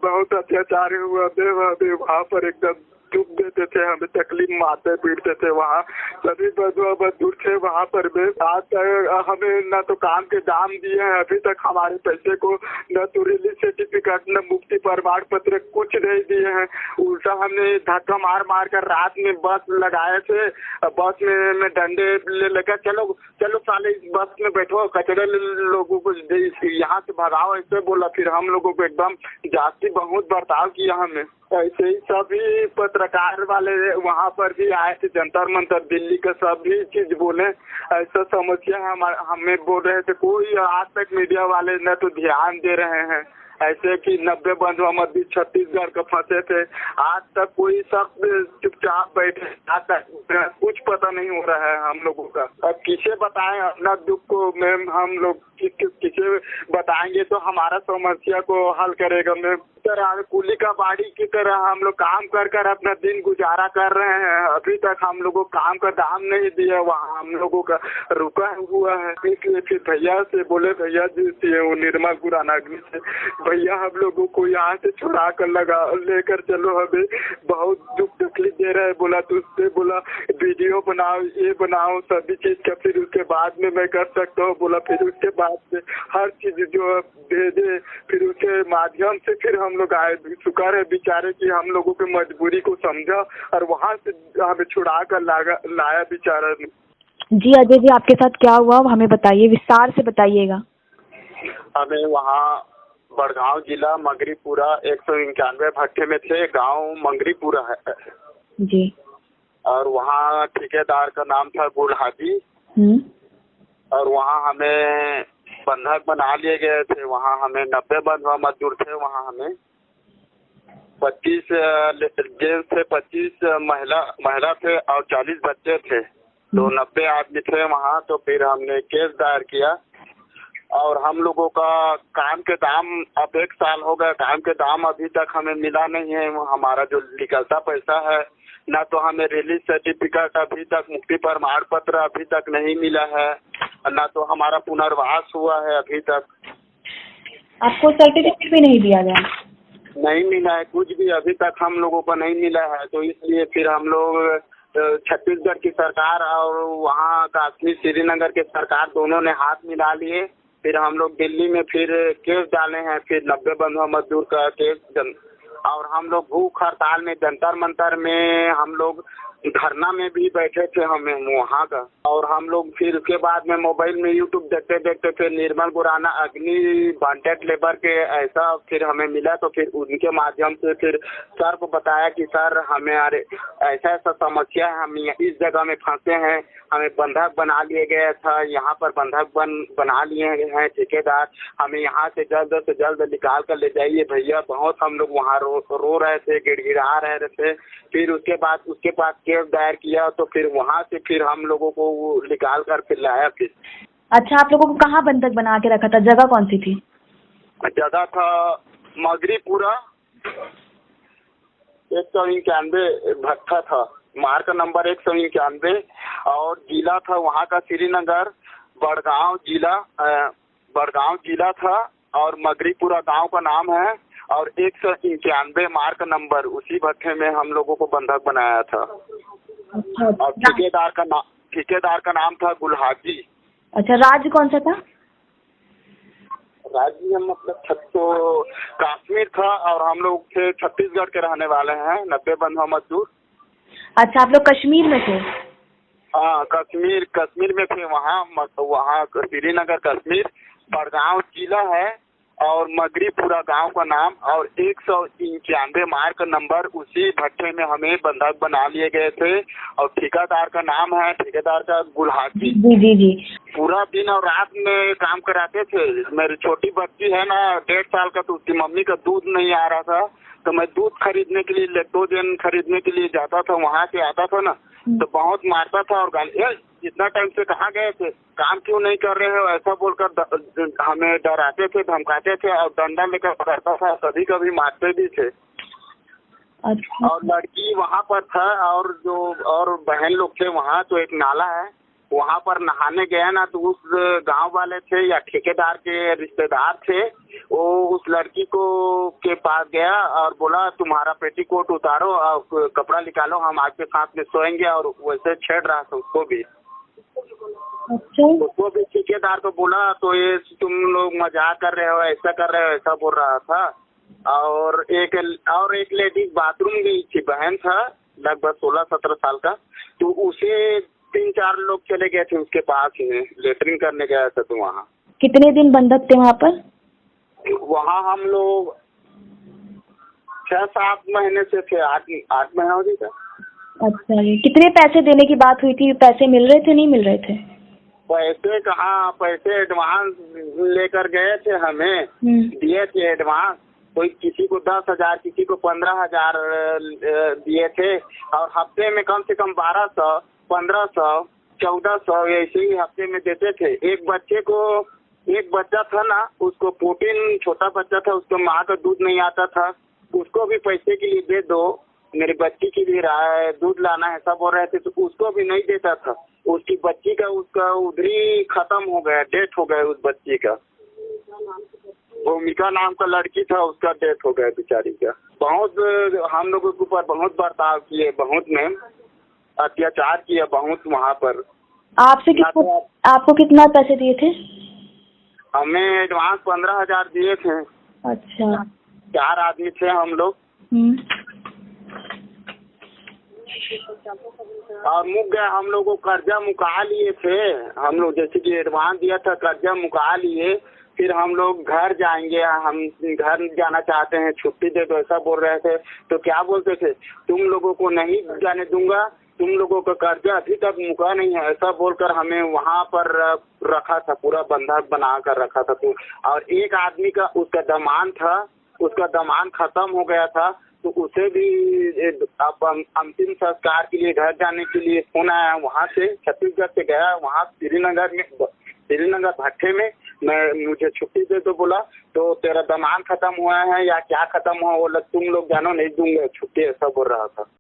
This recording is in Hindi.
बहुत अत्याचार हुआ थे वहाँ पर, एकदम दुख देते थे, हमें तकलीफ मारते पीटते थे। वहाँ सभी बंधुआ मजदूर थे वहाँ पर भी। आज तक हमें न तो काम के दाम दिए हैं, अभी तक हमारे पैसे को न तो रिलीज सर्टिफिकेट न मुक्ति प्रमाण पत्र कुछ नहीं दिए हैं। उल्टा हमने धक्का मार मार कर रात में बस लगाए थे, बस में डंडे ले लेकर चलो चलो साले इस बस में बैठो, कचरे लोगों को यहाँ से भगाओ, ऐसे बोला। फिर हम लोगों को एकदम जाति बहुत बर्ताव किया हमें। ऐसे ही सभी पत्रकार वाले वहाँ पर भी आए थे, जंतर मंतर दिल्ली का सभी चीज बोले। ऐसा समस्या हमें बोल रहे थे, कोई आज तक मीडिया वाले न तो ध्यान दे रहे हैं। ऐसे कि 90 बंधुआ मजदूर छत्तीसगढ़ का फंसे थे, आज तक कोई सब चुपचाप बैठे, आज तक कुछ पता नहीं हो रहा है हम लोगों का। अब किसे बताएं अपना दुख को मैम, हम लोग किसे बताएंगे तो हमारा समस्या को हल करेगा मैम। तरह कुली का बाड़ी की तरह हम लोग काम कर कर अपना दिन गुजारा कर रहे हैं। अभी तक हम लोगों को काम का दाम नहीं दिया, वहाँ हम लोगों का रुका हुआ है। इसलिए फिर भैया से बोले, भैया जी से वो निर्मल गुरानाग्नि से, भैया हम लोगों को यहाँ से छुड़ा कर लेकर चलो, हमें बहुत दुख तकलीफ दे रहा है। बोला तो उससे बोला वीडियो बनाओ, ये बनाओ, सभी चीज का फिर उसके बाद में मैं कर सकता हूँ। बोला फिर उसके बाद में हर चीज जो भेजे, फिर उसके माध्यम से फिर हम लोग आए। शुक्र है बेचारे कि हम लोगों की मजबूरी को समझा और वहाँ से हमें छुड़ा कर लाया बेचारा। जी अजय जी, आपके साथ क्या हुआ हमें बताइए, विस्तार से बताइएगा। हमें वहाँ बड़गांव जिला मंगरीपुरा 191 भट्टे में थे, गांव मंगरीपुरा है जी। और वहाँ ठेकेदार का नाम था गुलहाजी। और वहाँ हमें बंधक बना लिए गए थे। वहाँ हमें 90 बंधुआ मजदूर थे। वहाँ हमें 25 जेंट्स थे, 25 महिला थे और 40 बच्चे थे, तो 90 आदमी थे वहाँ। तो फिर हमने केस दायर किया और हम लोगों का काम के दाम, अब 1 साल हो गया, काम के दाम अभी तक हमें मिला नहीं है। हमारा जो निकलता पैसा है, ना तो हमें रिलीज सर्टिफिकेट अभी तक, मुक्ति प्रमाण पत्र अभी तक नहीं मिला है, ना तो हमारा पुनर्वास हुआ है अभी तक। आपको सर्टिफिकेट भी नहीं दिया गया? नहीं मिला है, कुछ भी अभी तक हम लोगों को नहीं मिला है। तो इसलिए फिर हम लोग छत्तीसगढ़ की सरकार और वहाँ कश्मीर श्रीनगर के सरकार दोनों ने हाथ मिला लिए। फिर हम लोग दिल्ली में फिर केस डाले हैं, फिर 90 बंधुआ मजदूर का केस। और हम लोग भूख हड़ताल में, जंतर मंतर में, हम लोग धरना में भी बैठे थे हमें वहाँ का। और हम लोग फिर उसके बाद में मोबाइल में यूट्यूब देखते देखते फिर निर्मल गुरानाग्नि वांटेड लेबर के ऐसा फिर हमें मिला। तो फिर उनके माध्यम से फिर सर को बताया कि सर हमें अरे ऐसा ऐसा समस्या है, हम इस जगह में फंसे हैं, हमें बंधक बना लिए गया था, यहाँ पर बंधक बना लिए हैं ठेकेदार, हमें यहाँ से जल्द निकाल कर ले जाइए भैया। बहुत हम लोग वहाँ रो रहे थे, गिड़गिड़ा रहे थे। फिर उसके बाद केस दायर किया, तो फिर वहाँ से फिर हम लोगों को निकाल कर फिर लाया फिर। अच्छा, आप लोगों को कहाँ बंधक बना के रखा था? जगह कौन सी थी? जगह था मंगरीपुरा 191 भट्टा था, मार्ग नंबर 191, और जिला था वहाँ का श्रीनगर। बड़गांव जिला था और मंगरीपुरा गांव का नाम है, और 191 मार्ग नंबर, उसी भट्टे में हम लोगों को बंधक बनाया था। और ठेकेदार का नाम था गुलहाजी। अच्छा, राज्य कौन सा था? राज्य मतलब तो कश्मीर था, और हम लोग थे छत्तीसगढ़ के रहने वाले हैं, 90 बंधुआ मजदूर। अच्छा, आप लोग कश्मीर में थे? हाँ, कश्मीर में थे। वहाँ श्रीनगर कश्मीर, बड़गांव जिला है और मंगरीपुरा गांव का नाम, और 191 मार्ग नंबर, उसी भट्टे में हमें बंधक बना लिए गए थे। और ठेकेदार का नाम है, ठेकेदार का गुलहाजी। जी। पूरा दिन और रात में काम कराते थे। मेरी छोटी बच्ची है ना 1.5 साल का, तो उसकी मम्मी का दूध नहीं आ रहा था, तो मैं दूध खरीदने के लिए, लैक्टोजन खरीदने के लिए जाता था, वहाँ से आता था ना, तो बहुत मारता था और गाली, इतना टाइम से कहाँ गए थे, काम क्यों नहीं कर रहे हो, ऐसा बोलकर हमें डराते थे, धमकाते थे और डंडा लेकर पकड़ता था, कभी मारते भी थे। अच्छा। और लड़की वहाँ पर था, और बहन लोग थे वहाँ। तो एक नाला है, वहाँ पर नहाने गए ना, तो उस गांव वाले थे या ठेकेदार के रिश्तेदार थे, वो उस लड़की को के पास गया और बोला तुम्हारा पेटीकोट उतारो और कपड़ा निकालो, हम आपके साथ में सोएंगे, और वैसे छेड़ रहा था उसको भी। अच्छा। उसको भी ठेकेदार को बोला तो ये तुम लोग मजाक कर रहे हो, ऐसा कर रहे हो, ऐसा बोल रहा था। और एक लेडीज बाथरूम गई थी, बहन था लगभग 16-17 साल का, तो उसे 3-4 लोग चले गए थे उसके पास में, लेटरिन करने गया था। तो वहाँ कितने दिन बंधक थे वहाँ पर? वहाँ हम लोग 6-7 महीने से थे, 8 महीना हो गया। अच्छा जी, कितने पैसे देने की बात हुई थी? पैसे मिल रहे थे, नहीं मिल रहे थे? पैसे कहाँ, पैसे एडवांस लेकर गए थे, हमें दिए थे एडवांस। कोई किसी को 10,000, किसी को 15,000 दिए थे, और हफ्ते में कम से कम 1200, 1500, 1400 ऐसे ही हफ्ते में देते थे। एक बच्चा था ना, उसको 14, छोटा बच्चा था, उसको माँ का दूध नहीं आता था, उसको भी पैसे के लिए दे दो, मेरी बच्ची के लिए दूध लाना है, सब बोल रहे थे, तो उसको भी नहीं देता था। उसकी बच्ची का उसका उधरी खत्म हो गया, डेथ हो गया उस बच्ची का। भूमिका नाम का लड़की था, उसका डेथ हो गया बेचारी का। बहुत हम लोगों के ऊपर बहुत बर्ताव किए, बहुत में अत्याचार किया बहुत वहाँ पर। आपको कितना पैसे दिए थे? हमें एडवांस 15,000 दिए थे। अच्छा। 4 आदमी थे हम लोग। और मुक गए, हम लोग को कर्जा मुका लिए थे। हम लोग जैसे कि एडवांस दिया था, कर्जा मुका लिए। फिर हम लोग घर जाएंगे, हम घर जाना चाहते हैं, छुट्टी दे दो, ऐसा बोल रहे थे। तो क्या बोलते थे, तुम लोगों को नहीं जाने दूंगा, तुम लोगों का कर्जा अभी तक मुका नहीं है, ऐसा बोलकर हमें वहाँ पर रखा था, पूरा बंधक बना कर रखा था। तो और एक आदमी का उसका दमान था, उसका दमान खत्म हो गया था, तो उसे भी अब अंतिम संस्कार के लिए घर जाने के लिए फोन आया, वहाँ से छत्तीसगढ़ से गया, वहाँ श्रीनगर भट्टे में मुझे छुट्टी दे दो बोला। तो तेरा दमान खत्म हुआ है या क्या खत्म हुआ, वो तुम लोग जानो, नहीं दूंगा छुट्टी, ऐसा बोल रहा था।